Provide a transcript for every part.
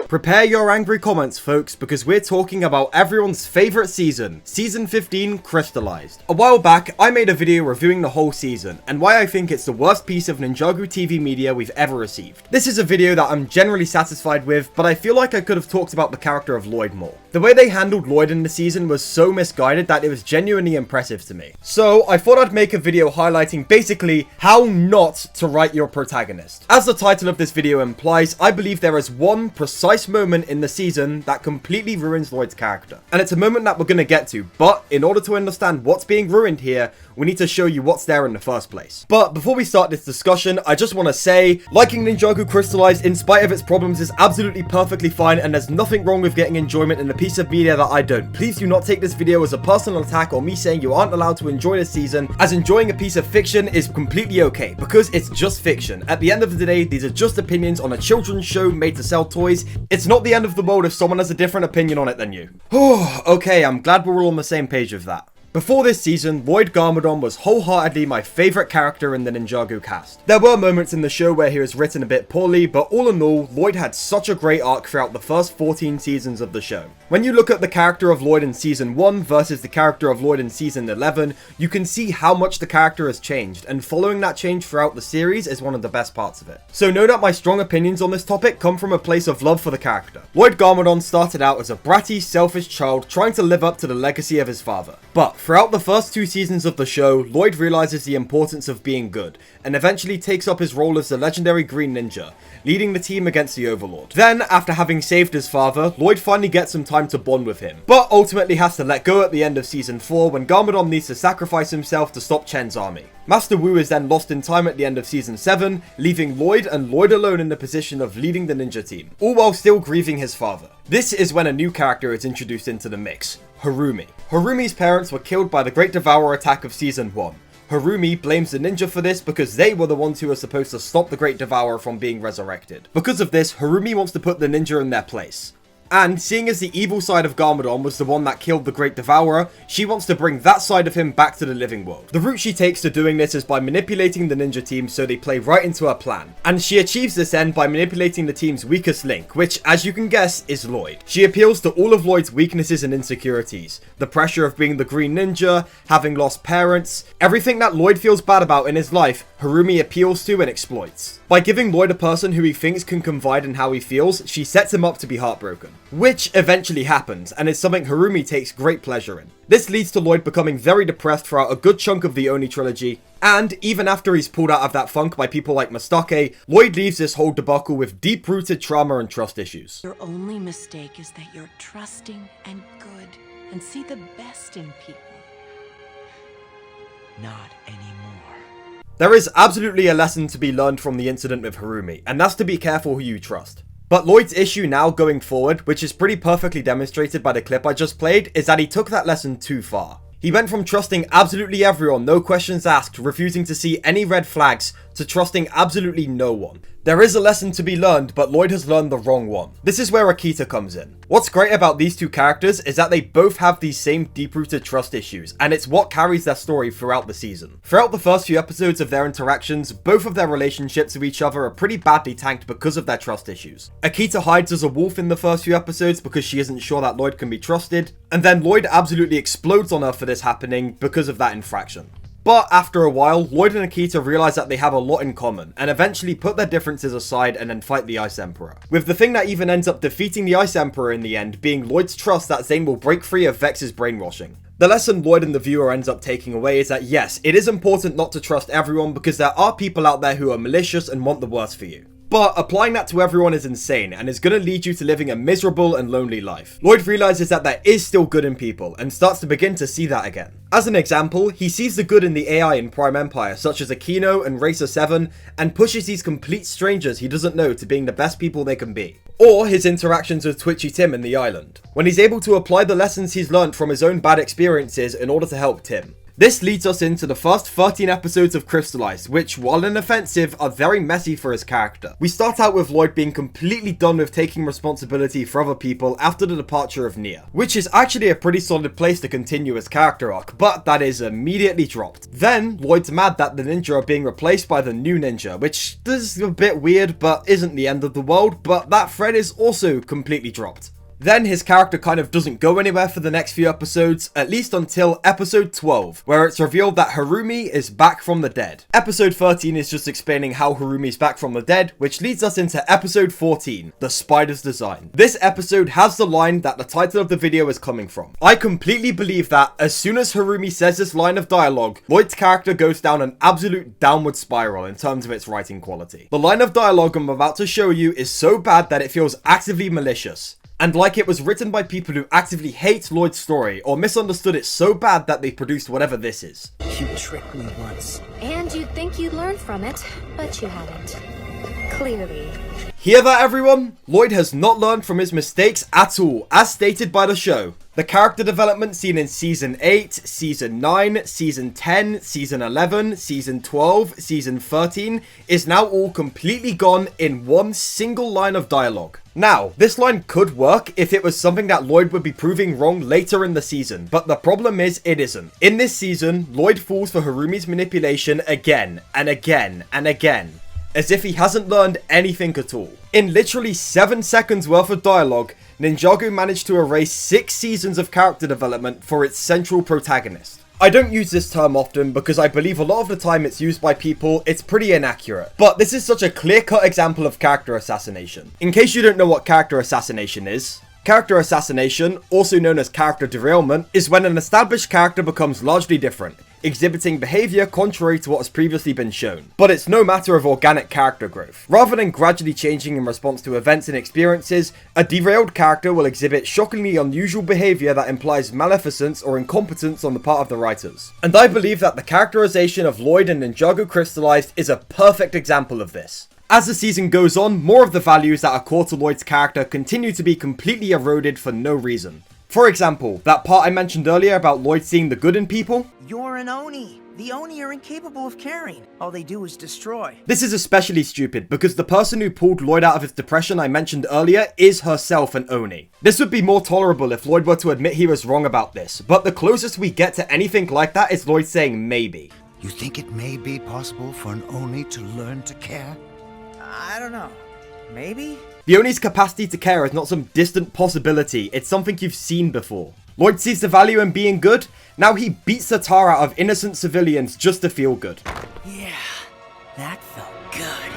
Prepare your angry comments, folks, because we're talking about everyone's favorite season, Season 15, Crystallized. A while back, I made a video reviewing the whole season, and why I think it's the worst piece of Ninjago TV media we've ever received. This is a video that I'm generally satisfied with, but I feel like I could have talked about the character of Lloyd more. The way they handled Lloyd in the season was so misguided that it was genuinely impressive to me. So, I thought I'd make a video highlighting basically how not to write your protagonist. As the title of this video implies, I believe there is one precise moment in the season that completely ruins Lloyd's character. And it's a moment that we're going to get to, but in order to understand what's being ruined here, we need to show you what's there in the first place. But before we start this discussion, I just want to say, liking Ninjago Crystallized in spite of its problems is absolutely perfectly fine, and there's nothing wrong with getting enjoyment in a piece of media that I don't. Please do not take this video as a personal attack or me saying you aren't allowed to enjoy this season, as enjoying a piece of fiction is completely okay, because it's just fiction. At the end of the day, these are just opinions on a children's show made to sell toys. It's not the end of the world if someone has a different opinion on it than you. Okay, I'm glad we're all on the same page with that. Before this season, Lloyd Garmadon was wholeheartedly my favourite character in the Ninjago cast. There were moments in the show where he was written a bit poorly, but all in all, Lloyd had such a great arc throughout the first 14 seasons of the show. When you look at the character of Lloyd in Season 1 versus the character of Lloyd in Season 11, you can see how much the character has changed, and following that change throughout the series is one of the best parts of it. So know that my strong opinions on this topic come from a place of love for the character. Lloyd Garmadon started out as a bratty, selfish child trying to live up to the legacy of his father. But throughout the first 2 seasons of the show, Lloyd realizes the importance of being good, and eventually takes up his role as the legendary Green Ninja, leading the team against the Overlord. Then, after having saved his father, Lloyd finally gets some time to bond with him, but ultimately has to let go at the end of Season 4 when Garmadon needs to sacrifice himself to stop Chen's army. Master Wu is then lost in time at the end of Season 7, leaving Lloyd and Lloyd alone in the position of leading the ninja team, all while still grieving his father. This is when a new character is introduced into the mix, Harumi. Harumi's parents were killed by the Great Devourer attack of Season 1. Harumi blames the ninja for this because they were the ones who were supposed to stop the Great Devourer from being resurrected. Because of this, Harumi wants to put the ninja in their place. And seeing as the evil side of Garmadon was the one that killed the Great Devourer, she wants to bring that side of him back to the living world. The route she takes to doing this is by manipulating the ninja team so they play right into her plan. And she achieves this end by manipulating the team's weakest link, which, as you can guess, is Lloyd. She appeals to all of Lloyd's weaknesses and insecurities. The pressure of being the Green Ninja, having lost parents, everything that Lloyd feels bad about in his life, Harumi appeals to and exploits. By giving Lloyd a person who he thinks can confide in how he feels, she sets him up to be heartbroken. Which eventually happens, and is something Harumi takes great pleasure in. This leads to Lloyd becoming very depressed throughout a good chunk of the Oni trilogy, and even after he's pulled out of that funk by people like Mustake, Lloyd leaves this whole debacle with deep-rooted trauma and trust issues. Your only mistake is that you're trusting and good, and see the best in people. Not anymore. There is absolutely a lesson to be learned from the incident with Harumi, and that's to be careful who you trust. But Lloyd's issue now going forward, which is pretty perfectly demonstrated by the clip I just played, is that he took that lesson too far. He went from trusting absolutely everyone, no questions asked, refusing to see any red flags, to trusting absolutely no one. There is a lesson to be learned, but Lloyd has learned the wrong one. This is where Akita comes in. What's great about these two characters is that they both have these same deep-rooted trust issues, and it's what carries their story throughout the season. Throughout the first few episodes of their interactions, both of their relationships with each other are pretty badly tanked because of their trust issues. Akita hides as a wolf in the first few episodes because she isn't sure that Lloyd can be trusted, and then Lloyd absolutely explodes on her for this happening because of that infraction. But after a while, Lloyd and Akita realize that they have a lot in common, and eventually put their differences aside and then fight the Ice Emperor. With the thing that even ends up defeating the Ice Emperor in the end being Lloyd's trust that Zane will break free of Vex's brainwashing. The lesson Lloyd and the viewer ends up taking away is that yes, it is important not to trust everyone because there are people out there who are malicious and want the worst for you. But applying that to everyone is insane and is going to lead you to living a miserable and lonely life. Lloyd realizes that there is still good in people and starts to begin to see that again. As an example, he sees the good in the AI in Prime Empire such as Aquino and Racer 7 and pushes these complete strangers he doesn't know to being the best people they can be. Or his interactions with Twitchy Tim in the island, when he's able to apply the lessons he's learned from his own bad experiences in order to help Tim. This leads us into the first 13 episodes of Crystallized, which, while inoffensive, are very messy for his character. We start out with Lloyd being completely done with taking responsibility for other people after the departure of Nia, which is actually a pretty solid place to continue his character arc, but that is immediately dropped. Then, Lloyd's mad that the ninja are being replaced by the new ninja, which is a bit weird, but isn't the end of the world, but that thread is also completely dropped. Then his character kind of doesn't go anywhere for the next few episodes, at least until episode 12, where it's revealed that Harumi is back from the dead. Episode 13 is just explaining how Harumi's back from the dead, which leads us into episode 14, The Spider's Design. This episode has the line that the title of the video is coming from. I completely believe that as soon as Harumi says this line of dialogue, Lloyd's character goes down an absolute downward spiral in terms of its writing quality. The line of dialogue I'm about to show you is so bad that it feels actively malicious, and like it was written by people who actively hate Lloyd's story or misunderstood it so bad that they produced whatever this is. You tricked me once. And you'd think you'd learn from it, but you haven't. Clearly. Hear that, everyone? Lloyd has not learned from his mistakes at all, as stated by the show. The character development seen in Season 8, Season 9, Season 10, Season 11, Season 12, Season 13 is now all completely gone in one single line of dialogue. Now, this line could work if it was something that Lloyd would be proving wrong later in the season, but the problem is it isn't. In this season, Lloyd falls for Harumi's manipulation again and again and again, as if he hasn't learned anything at all. In literally 7 seconds worth of dialogue, Ninjago managed to erase 6 seasons of character development for its central protagonist. I don't use this term often because I believe a lot of the time it's used by people, it's pretty inaccurate. But this is such a clear-cut example of character assassination. In case you don't know what character assassination is, character assassination, also known as character derailment, is when an established character becomes largely different, exhibiting behavior contrary to what has previously been shown. But it's no matter of organic character growth. Rather than gradually changing in response to events and experiences, a derailed character will exhibit shockingly unusual behavior that implies maleficence or incompetence on the part of the writers. And I believe that the characterization of Lloyd in Ninjago Crystallized is a perfect example of this. As the season goes on, more of the values that are core to Lloyd's character continue to be completely eroded for no reason. For example, that part I mentioned earlier about Lloyd seeing the good in people? You're an Oni. The Oni are incapable of caring. All they do is destroy. This is especially stupid because the person who pulled Lloyd out of his depression I mentioned earlier is herself an Oni. This would be more tolerable if Lloyd were to admit he was wrong about this, but the closest we get to anything like that is Lloyd saying maybe. You think it may be possible for an Oni to learn to care? I don't know. Maybe? The Oni's capacity to care is not some distant possibility, it's something you've seen before. Lloyd sees the value in being good, now he beats the tar out of innocent civilians just to feel good. Yeah, that felt good.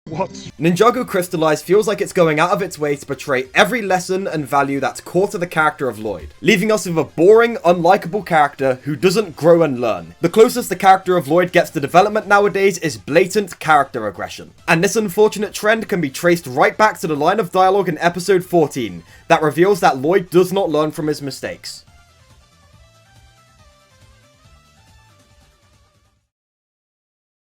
What? Ninjago Crystalized feels like it's going out of its way to portray every lesson and value that's core to the character of Lloyd, leaving us with a boring, unlikable character who doesn't grow and learn. The closest the character of Lloyd gets to development nowadays is blatant character aggression. And this unfortunate trend can be traced right back to the line of dialogue in episode 14 that reveals that Lloyd does not learn from his mistakes.